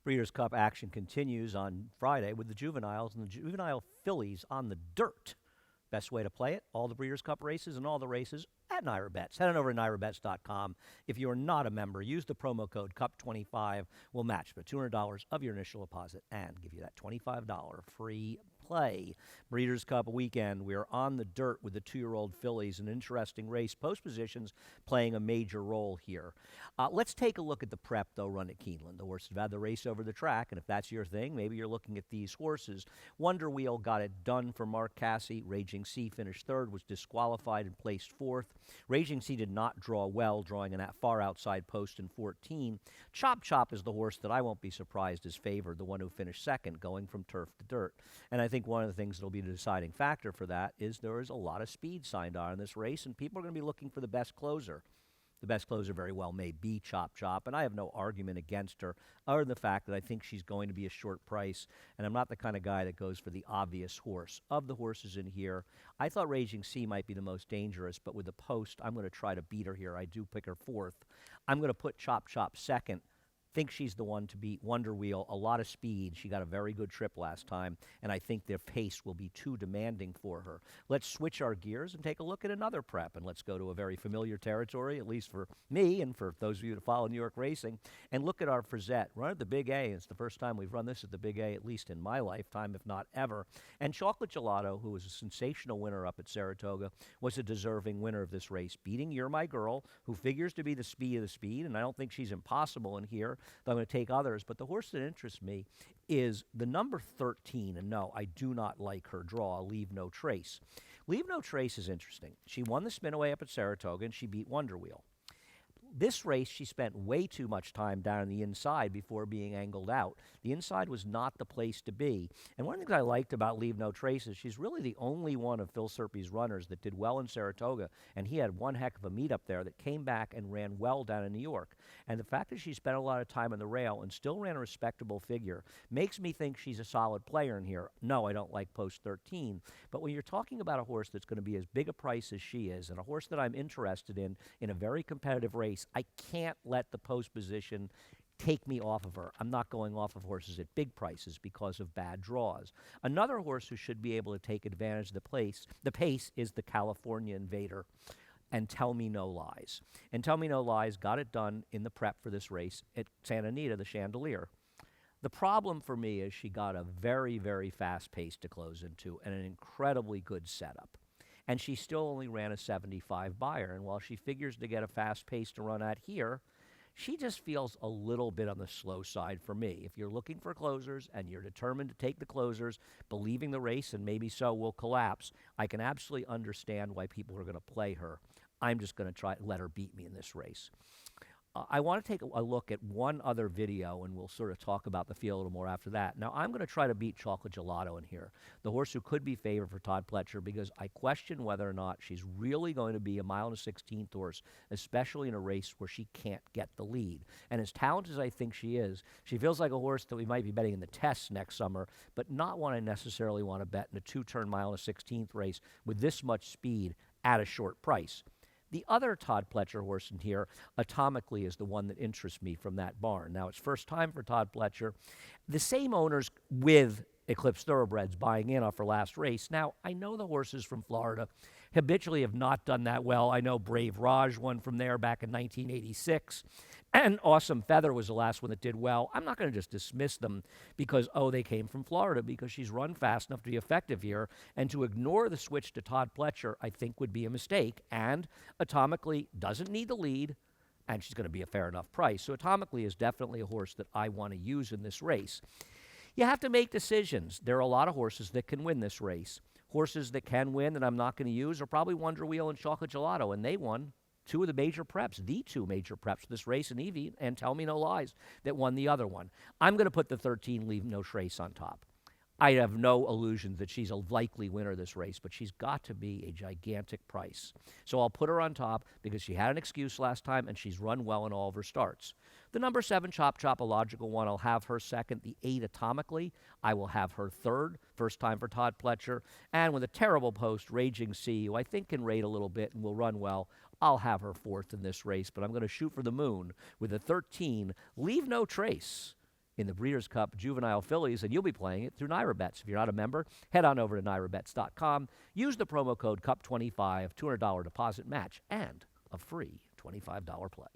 Breeders' Cup action continues on Friday with the juveniles and the Juvenile Fillies on the dirt. Best way to play it, all the Breeders' Cup races and all the races at NYRA Bets. Head on over to NYRABets.com. If you are not a member, use the promo code CUP25. We'll match the $200 of your initial deposit and give you that $25 free play. Breeders' Cup weekend, we are on the dirt with the 2-year-old fillies. An interesting race. Post positions playing a major role here. Let's take a look at the prep, though, run at Keeneland. The horses have had the race over the track, and if that's your thing, maybe you're looking at these horses. Wonder Wheel got it done for Mark Casse. Raging Sea finished third, was disqualified and placed fourth. Raging Sea did not draw well, drawing in that far outside post in 14. Chop Chop is the horse that I won't be surprised is favored, the one who finished second, going from turf to dirt. And I think one of the things that will be the deciding factor for that is there is a lot of speed signed on in this race, and people are going to be looking for the best closer. The best closer very well may be Chop Chop, and I have no argument against her other than the fact that I think she's going to be a short price, and I'm not the kind of guy that goes for the obvious horse. Of the horses in here, I thought Raging Sea might be the most dangerous, but with the post, I'm going to try to beat her here. I do pick her fourth. I'm going to put Chop Chop second. Think she's the one to beat. Wonder Wheel, a lot of speed. She got a very good trip last time, and I think their pace will be too demanding for her. Let's switch our gears and take a look at another prep, and let's go to a very familiar territory, at least for me and for those of you that follow New York racing, and look at our Frizette. Run at the Big A. It's the first time we've run this at the Big A, at least in my lifetime, if not ever. And Chocolate Gelato, who was a sensational winner up at Saratoga, was a deserving winner of this race, beating You're My Girl, who figures to be the speed of the speed, and I don't think she's impossible in here. I'm going to take others, but the horse that interests me is the number 13, and no, I do not like her draw, Leave No Trace. Leave No Trace is interesting. She won the Spinaway up at Saratoga, and she beat Wonder Wheel. This race, she spent way too much time down on the inside before being angled out. The inside was not the place to be. And one of the things I liked about Leave No Trace is she's really the only one of Phil Serpy's runners that did well in Saratoga, and he had one heck of a meet up there that came back and ran well down in New York. And the fact that she spent a lot of time on the rail and still ran a respectable figure makes me think she's a solid player in here. No, I don't like post 13. But when you're talking about a horse that's going to be as big a price as she is, and a horse that I'm interested in a very competitive race, I can't let the post position take me off of her. I'm not going off of horses at big prices because of bad draws. Another horse who should be able to take advantage of the pace is the California Invader and Tell Me No Lies. And Tell Me No Lies got it done in the prep for this race at Santa Anita, the Chandelier. The problem for me is she got a very, very fast pace to close into and an incredibly good setup. And she still only ran a 75 buyer. And while she figures to get a fast pace to run at here, she just feels a little bit on the slow side for me. If you're looking for closers and you're determined to take the closers, believing the race and maybe so will collapse, I can absolutely understand why people are going to play her. I'm just going to try to let her beat me in this race. I want to take a look at one other video, and we'll sort of talk about the field a little more after that. Now, I'm going to try to beat Chocolate Gelato in here, the horse who could be favored for Todd Pletcher, because I question whether or not she's really going to be a 1.16 horse, especially in a race where she can't get the lead. And as talented as I think she is, she feels like a horse that we might be betting in the tests next summer, but not one I necessarily want to bet in a two-turn 1.16 race with this much speed at a short price. The other Todd Pletcher horse in here, Atomically, is the one that interests me from that barn. Now, it's first time for Todd Pletcher. The same owners with Eclipse Thoroughbreds buying in off her last race. Now, I know the horses from Florida habitually have not done that well. I know Brave Raj won from there back in 1986. And Awesome Feather was the last one that did well. I'm not going to just dismiss them because, oh, they came from Florida, because she's run fast enough to be effective here. And to ignore the switch to Todd Pletcher, I think, would be a mistake. And Atomically doesn't need the lead, and she's going to be a fair enough price. So Atomically is definitely a horse that I want to use in this race. You have to make decisions. There are a lot of horses that can win this race. Horses that can win that I'm not going to use are probably Wonder Wheel and Chocolate Gelato, and they won two of the major preps, the two major preps for this race in Evie, and Tell Me No Lies that won the other one. I'm going to put the 13 Leave No Trace on top. I have no illusions that she's a likely winner of this race, but she's got to be a gigantic price. So I'll put her on top because she had an excuse last time, and she's run well in all of her starts. The number 7, Chop Chop, a logical one. I'll have her second. The 8, Atomically, I will have her third. First time for Todd Pletcher. And with a terrible post, Raging Sea, who I think can rate a little bit and will run well, I'll have her fourth in this race. But I'm going to shoot for the moon with a 13, Leave No Trace. in the Breeders' Cup Juvenile Fillies, and you'll be playing it through NYRA-Bets. If you're not a member, head on over to NYRABets.com. Use the promo code CUP25, $200 deposit match, and a free $25 play.